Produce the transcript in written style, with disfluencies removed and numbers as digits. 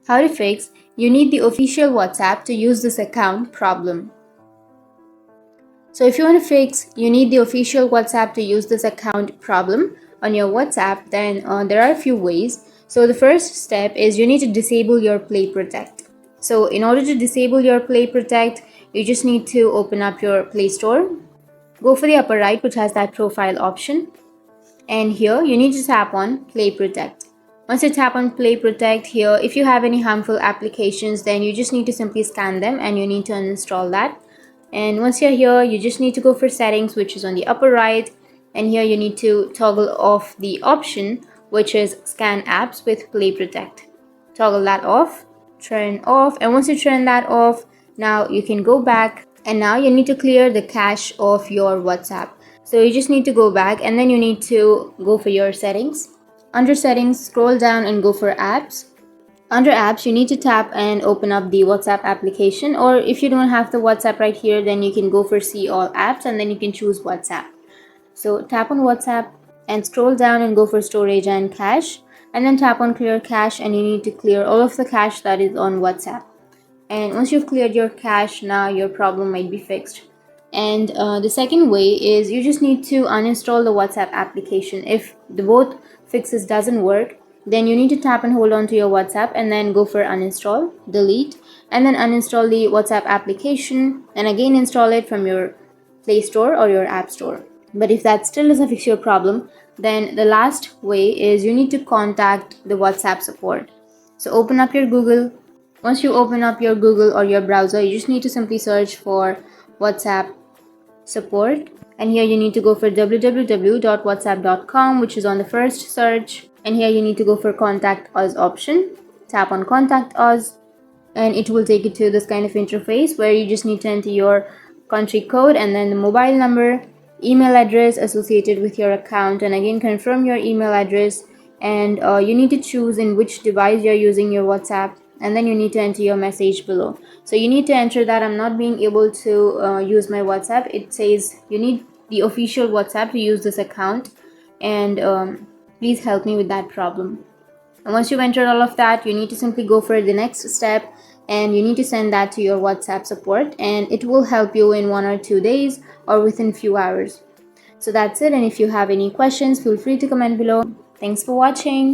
How to fix "You need the official WhatsApp to use this account" problem. So if you want to fix "You need the official WhatsApp to use this account" problem on your WhatsApp, then there are a few ways. So the first step is you need to disable your Play Protect. So in order to disable your Play Protect, you just need to open up your Play Store. Go for the upper right, which has that profile option. And here you need to tap on Play Protect. Once you tap on Play Protect here, if you have any harmful applications, then you just need to simply scan them and you need to uninstall that. And once you're here, you just need to go for settings, which is on the upper right, and here you need to toggle off the option which is scan apps with Play Protect. Toggle that off, turn off, and once you turn that off, now you can go back, and now you need to clear the cache of your WhatsApp. So you just need to go back and then you need to go for your settings. Under settings, scroll down and go for apps. Under apps, you need to tap and open up the WhatsApp application, or if you don't have the WhatsApp right here, then you can go for see all apps and then you can choose WhatsApp. So tap on WhatsApp and scroll down and go for storage and cache, and then tap on clear cache, and you need to clear all of the cache that is on WhatsApp. And once you've cleared your cache, now your problem might be fixed. And the second way is you just need to uninstall the WhatsApp application. If the both fixes doesn't work, then you need to tap and hold on to your WhatsApp and then go for uninstall, delete, and then uninstall the WhatsApp application and again install it from your Play Store or your App Store. But if that still doesn't fix your problem, then the last way is you need to contact the WhatsApp support. So open up your Google. Once you open up your Google or your browser, you just need to simply search for WhatsApp support, and here you need to go for www.whatsapp.com, which is on the first search, and here you need to go for contact us option. Tap on contact us and it will take you to this kind of interface where you just need to enter your country code and then the mobile number, email address associated with your account, and again confirm your email address, and you need to choose in which device you're using your WhatsApp, and then you need to enter your message below. So you need to enter that I'm not being able to use my WhatsApp. It says you need the official WhatsApp to use this account, and please help me with that problem. And once you've entered all of that, you need to simply go for the next step and you need to send that to your WhatsApp support, and it will help you in 1 or 2 days or within few hours. So that's it, and if you have any questions, feel free to comment below. Thanks for watching.